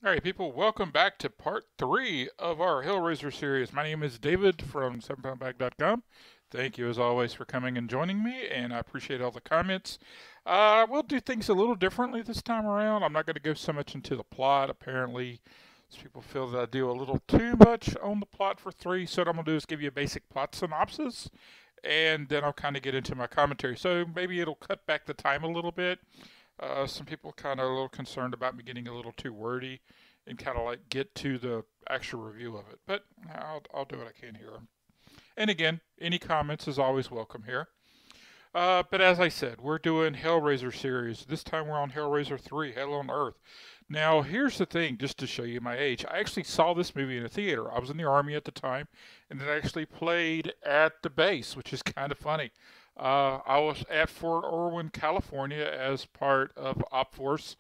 Alright, people, welcome back to part 3 of our Hellraiser series. My name is David from 7poundbag.com. Thank you, as always, for coming and joining me, and I appreciate all the comments. We'll do things a little differently this time around. I'm not going to go so much into the plot. Apparently, some people feel that I do a little too much on the plot for 3, so what I'm going to do is give you a basic plot synopsis, and then I'll kind of get into my commentary. So maybe it'll cut back the time a little bit. Some people kind of a little concerned about me getting a little too wordy and kind of like get to the actual review of it. But I'll do what I can here. And again, any comments is always welcome here. But as I said, we're doing Hellraiser series. This time we're on Hellraiser 3, Hell on Earth. Now, here's the thing, just to show you my age. I actually saw this movie in a theater. I was in the Army at the time, and it actually played at the base, which is kind of funny. I was at Fort Irwin, California, as part of Op Force.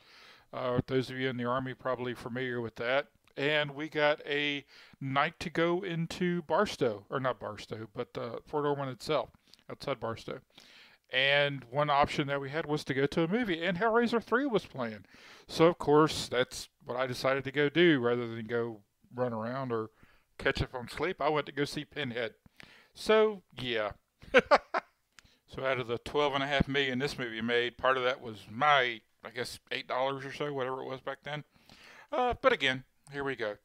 Those of you in the Army probably familiar with that. And we got a night to go into Barstow, or not Barstow, but Fort Irwin itself, outside Barstow. And one option that we had was to go to a movie, and Hellraiser 3 was playing. So, of course, that's what I decided to go do rather than go run around or catch up on sleep. I went to go see Pinhead. So, yeah. So out of the 12.5 million this movie made, part of that was my, I guess, $8 or so, whatever it was back then. But again, here we go.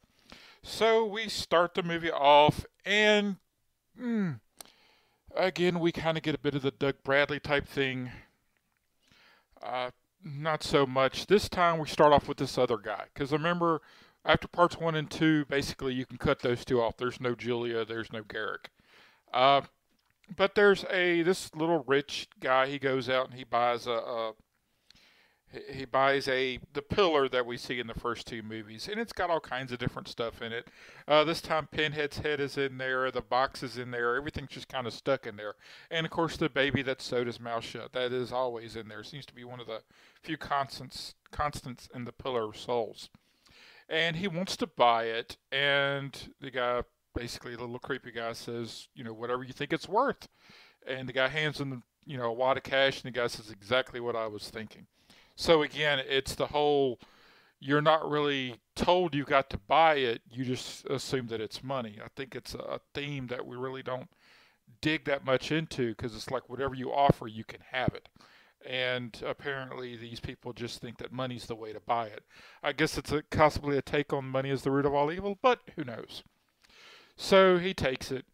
So we start the movie off, and again, we kind of get a bit of the Doug Bradley type thing. Not so much. This time we start off with this other guy. Because remember, after parts 1 and 2, basically you can cut those two off. There's no Julia, there's no Garrick. But there's this little rich guy. He goes out and he buys the pillar that we see in the first 2 movies, and it's got all kinds of different stuff in it. This time Pinhead's head is in there, the box is in there, everything's just kind of stuck in there, and of course the baby that sewed his mouth shut, that is always in there. Seems to be one of the few constants in the Pillar of Souls. And he wants to buy it, and the guy, basically the little creepy guy, says, whatever you think it's worth. And the guy hands him, a wad of cash, and the guy says exactly what I was thinking. So again, it's the whole, you're not really told you got to buy it, you just assume that it's money. I think it's a theme that we really don't dig that much into, because it's like whatever you offer, you can have it. And apparently these people just think that money's the way to buy it. I guess it's possibly a take on money as the root of all evil, but who knows. So he takes it,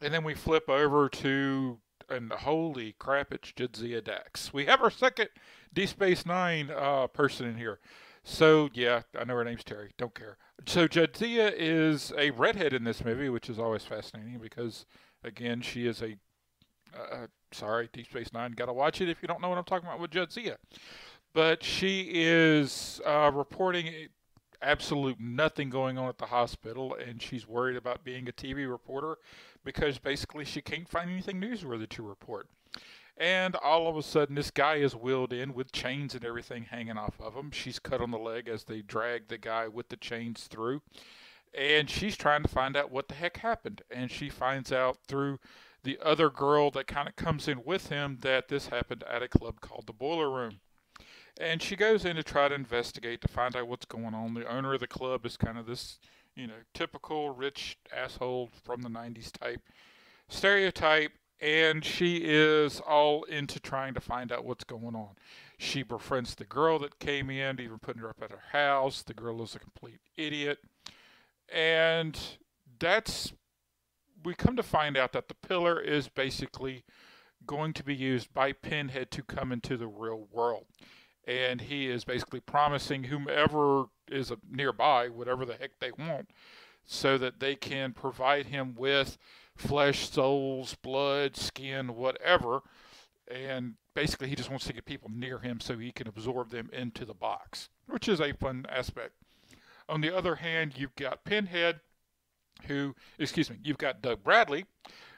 and then we flip over to, and holy crap, it's Jadzia Dax. We have our second D Space Nine person in here. So yeah, I know her name's Terry. Don't care. So Jadzia is a redhead in this movie, which is always fascinating because, again, she is a sorry, Deep Space Nine. Gotta watch it if you don't know what I'm talking about with Jadzia. But she is reporting absolute nothing going on at the hospital, and she's worried about being a TV reporter because basically she can't find anything newsworthy to report. And all of a sudden, this guy is wheeled in with chains and everything hanging off of him. She's cut on the leg as they drag the guy with the chains through. And she's trying to find out what the heck happened. And she finds out through the other girl that kind of comes in with him that this happened at a club called the Boiler Room. And she goes in to try to investigate to find out what's going on. The owner of the club is kind of this, typical rich asshole from the 90s type stereotype. And she is all into trying to find out what's going on. She befriends the girl that came in, even putting her up at her house. The girl is a complete idiot. And we come to find out that the pillar is basically going to be used by Pinhead to come into the real world. And he is basically promising whomever is nearby, whatever the heck they want, so that they can provide him with flesh, souls, blood, skin, whatever. And basically he just wants to get people near him so he can absorb them into the box, which is a fun aspect. On the other hand, you've got Pinhead, you've got Doug Bradley,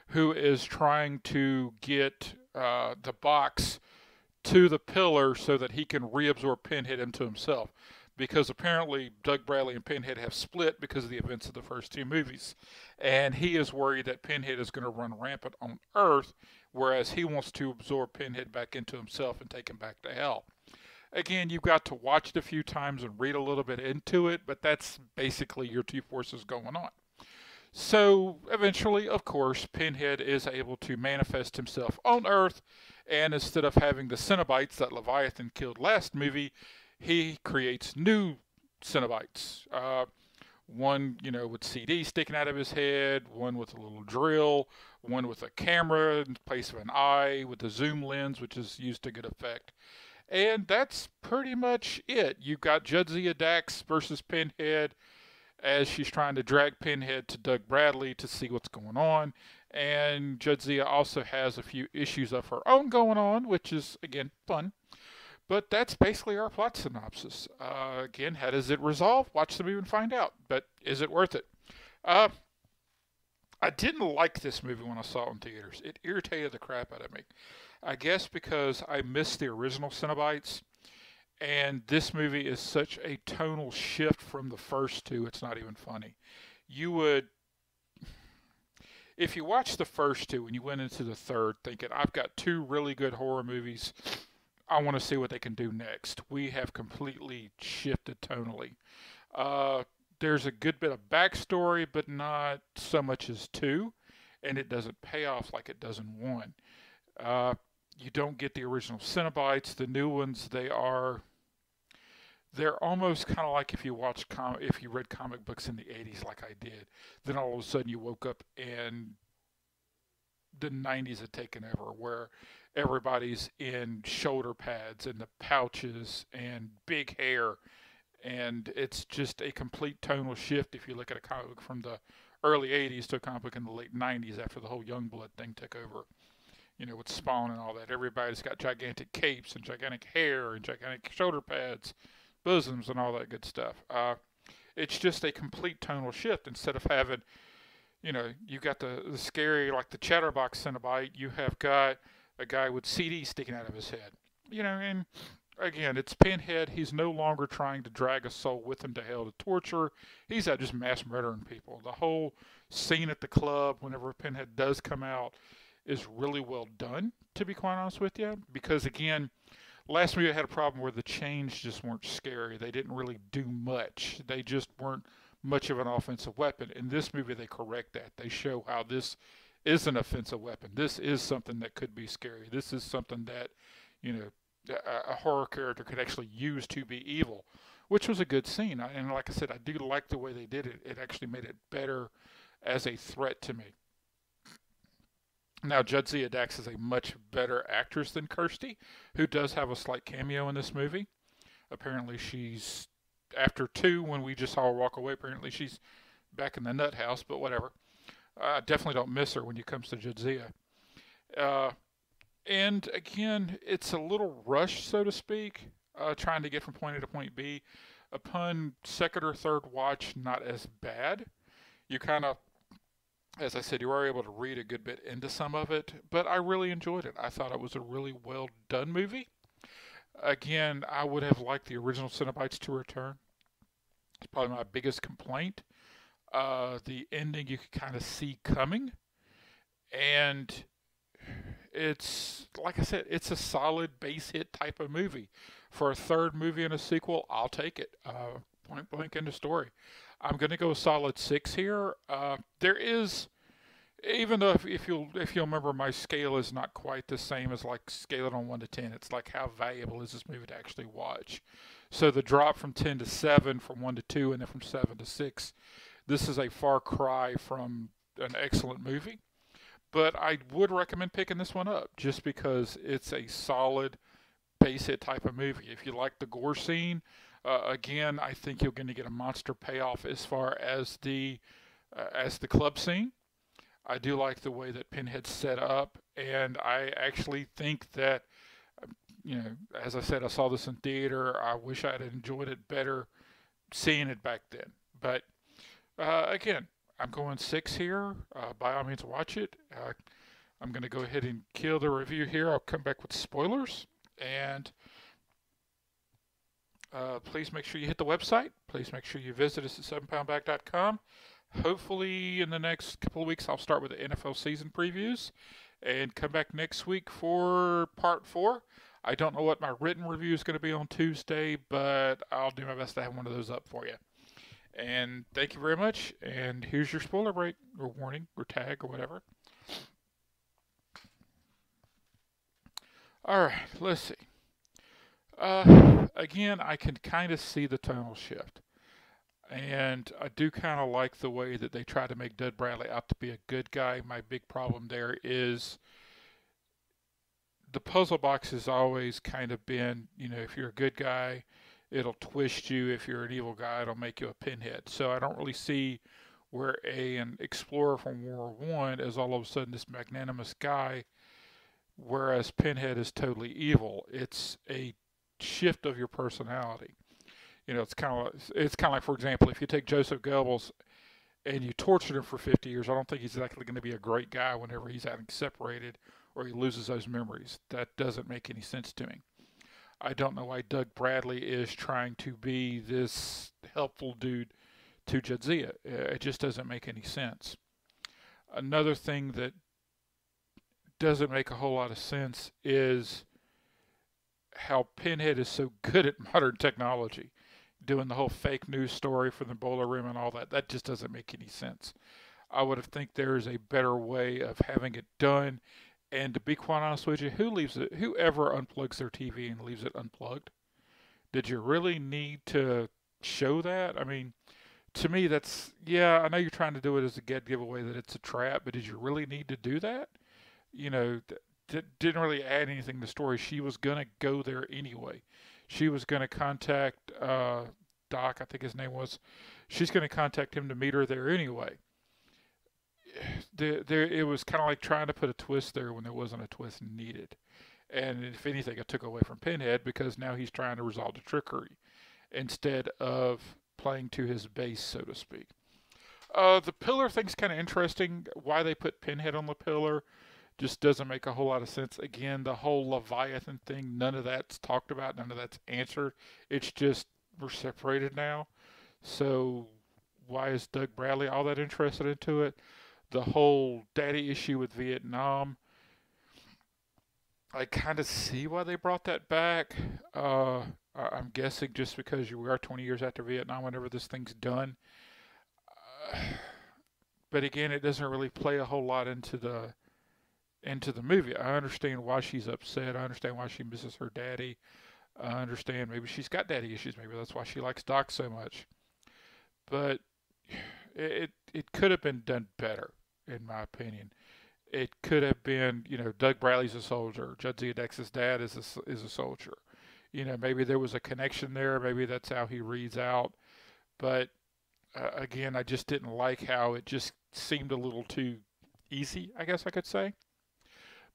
who is trying to get the box to the pillar so that he can reabsorb Pinhead into himself. Because apparently Doug Bradley and Pinhead have split because of the events of the first 2 movies. And he is worried that Pinhead is going to run rampant on Earth, whereas he wants to absorb Pinhead back into himself and take him back to hell. Again, you've got to watch it a few times and read a little bit into it, but that's basically your two forces going on. So eventually, of course, Pinhead is able to manifest himself on Earth, and instead of having the Cenobites that Leviathan killed last movie, he creates new Cenobites. One, with CD sticking out of his head, one with a little drill, one with a camera in place of an eye, with a zoom lens, which is used to good effect. And that's pretty much it. You've got Jadzia Dax versus Pinhead as she's trying to drag Pinhead to Doug Bradley to see what's going on. And Jadzia also has a few issues of her own going on, which is, again, fun. But that's basically our plot synopsis. Again, how does it resolve? Watch the movie and find out. But is it worth it? I didn't like this movie when I saw it in theaters. It irritated the crap out of me. I guess because I missed the original Cenobites. And this movie is such a tonal shift from the first two, it's not even funny. If you watch the first two and you went into the third thinking, I've got two really good horror movies, I want to see what they can do next. We have completely shifted tonally. There's a good bit of backstory, but not so much as two, and it doesn't pay off like it does in one. You don't get the original Cenobites. The new ones, they're almost kind of like if you read comic books in the 80s like I did. Then all of a sudden you woke up and the 90s had taken over, where everybody's in shoulder pads and the pouches and big hair, and it's just a complete tonal shift if you look at a comic book from the early 80s to a comic book in the late 90s after the whole Youngblood thing took over. With Spawn and all that. Everybody's got gigantic capes and gigantic hair and gigantic shoulder pads, bosoms, and all that good stuff. It's just a complete tonal shift. Instead of having, you got the scary, like the Chatterbox Cenobite, you have got a guy with CD sticking out of his head. And again, it's Pinhead. He's no longer trying to drag a soul with him to hell to torture. He's out just mass murdering people. The whole scene at the club, whenever Pinhead does come out, is really well done, to be quite honest with you. Because, again, last movie I had a problem where the chains just weren't scary. They didn't really do much. They just weren't much of an offensive weapon. In this movie, they correct that. They show how this is an offensive weapon. This is something that could be scary. This is something that, a horror character could actually use to be evil, which was a good scene. And like I said, I do like the way they did it. It actually made it better as a threat to me. Now, Jadzia Dax is a much better actress than Kirsty, who does have a slight cameo in this movie. Apparently, she's, after two, when we just saw her walk away, apparently she's back in the nut house, but whatever. I definitely don't miss her when it comes to Jadzia. And again, it's a little rushed, so to speak, trying to get from point A to point B. Upon second or third watch, not as bad. You kind of, as I said, you were able to read a good bit into some of it, but I really enjoyed it. I thought it was a really well done movie. Again, I would have liked the original Cenobites to return. It's probably my biggest complaint. The ending you could kind of see coming, and it's, like I said, it's a solid base hit type of movie. For a third movie and a sequel, I'll take it. Point blank, end of story. I'm going to go a solid 6 here. There is, even though if you'll remember, my scale is not quite the same as like scale it on 1 to 10. It's like how valuable is this movie to actually watch. So the drop from 10 to 7, from 1 to 2, and then from 7 to 6. This is a far cry from an excellent movie. But I would recommend picking this one up just because it's a solid base hit type of movie. If you like the gore scene, again, I think you're going to get a monster payoff as far as the club scene. I do like the way that Pinhead's set up, and I actually think that, as I said, I saw this in theater. I wish I had enjoyed it better seeing it back then. But again, I'm going 6 here. By all means, watch it. I'm going to go ahead and kill the review here. I'll come back with spoilers. And please make sure you hit the website. Please make sure you visit us at 7poundbag.com. Hopefully in the next couple of weeks I'll start with the NFL season previews and come back next week for part 4. I don't know what my written review is going to be on Tuesday, but I'll do my best to have one of those up for you. And thank you very much. And here's your spoiler break, or warning, or tag, or whatever. All right, let's see. Again, I can kind of see the tonal shift. And I do kind of like the way that they try to make Doug Bradley out to be a good guy. My big problem there is the puzzle box has always kind of been, if you're a good guy, it'll twist you. If you're an evil guy, it'll make you a pinhead. So I don't really see where an explorer from World War One is all of a sudden this magnanimous guy, whereas Pinhead is totally evil. It's a shift of your personality. It's kind of like, for example, if you take Joseph Goebbels and you tortured him for 50 years, I don't think he's exactly going to be a great guy whenever he's having separated or he loses those memories. That doesn't make any sense to me. I don't know why Doug Bradley is trying to be this helpful dude to Jadzia. It just doesn't make any sense. Another thing that doesn't make a whole lot of sense is how Pinhead is so good at modern technology, doing the whole fake news story for the boiler room and all that. That just doesn't make any sense. I would have think there is a better way of having it done. And to be quite honest with you, whoever unplugs their TV and leaves it unplugged? Did you really need to show that? I mean, to me, I know you're trying to do it as a get giveaway that it's a trap, but did you really need to do that? Didn't really add anything to the story. She was going to go there anyway. She was going to contact Doc, I think his name was. She's going to contact him to meet her there anyway. It was kind of like trying to put a twist there when there wasn't a twist needed. And if anything, it took away from Pinhead because now he's trying to resolve the trickery instead of playing to his base, so to speak. The pillar thing's kind of interesting. Why they put Pinhead on the pillar just doesn't make a whole lot of sense. Again, the whole Leviathan thing, none of that's talked about, none of that's answered. It's just we're separated now. So why is Doug Bradley all that interested into it? The whole daddy issue with Vietnam, I kind of see why they brought that back. I'm guessing just because we are 20 years after Vietnam whenever this thing's done. But again, it doesn't really play a whole lot into the movie. I understand why she's upset. I understand why she misses her daddy. I understand maybe she's got daddy issues. Maybe that's why she likes Doc so much. But it could have been done better, in my opinion. It could have been, Doug Bradley's a soldier. Jadzia Dex's dad is a soldier. Maybe there was a connection there. Maybe that's how he reads out. But again, I just didn't like how it just seemed a little too easy, I guess I could say.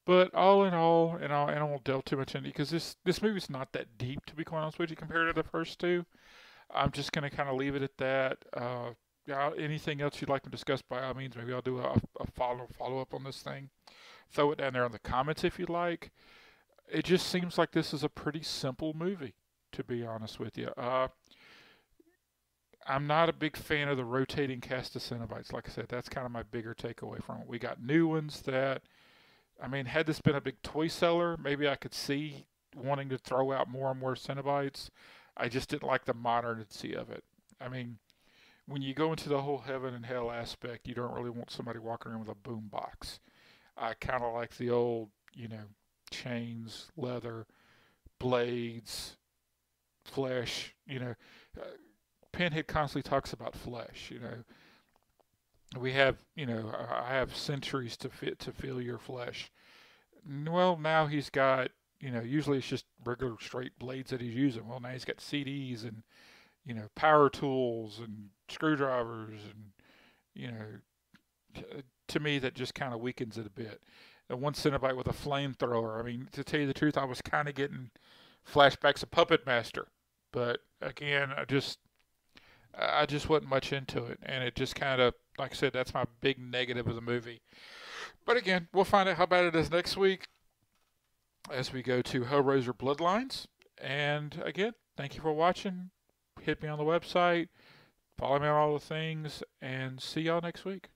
But all in all, and I won't delve too much into it because this movie's not that deep, to be quite honest with you, compared to the first two. I'm just going to kind of leave it at that. Anything else you'd like to discuss, by all means, maybe I'll do a follow-up on this thing. Throw it down there in the comments if you'd like. It just seems like this is a pretty simple movie, to be honest with you. I'm not a big fan of the rotating cast of Cenobites. Like I said, that's kind of my bigger takeaway from it. We got new ones that, had this been a big toy seller, maybe I could see wanting to throw out more and more Cenobites. I just didn't like the modernity of it. When you go into the whole heaven and hell aspect, you don't really want somebody walking around with a boom box. I kind of like the old, chains, leather, blades, flesh. Pinhead constantly talks about flesh. We have, I have centuries to feel your flesh. Well, now he's got, usually it's just regular straight blades that he's using. Well, now he's got CDs and, power tools and screwdrivers and, to me that just kind of weakens it a bit. And one Cenobite with a flamethrower. To tell you the truth, I was kind of getting flashbacks of Puppet Master. But again, I just wasn't much into it. And it just kind of, like I said, that's my big negative of the movie. But again, we'll find out how bad it is next week as we go to Hellraiser Bloodlines. And again, thank you for watching. Hit me on the website. Follow me on all the things. And see y'all next week.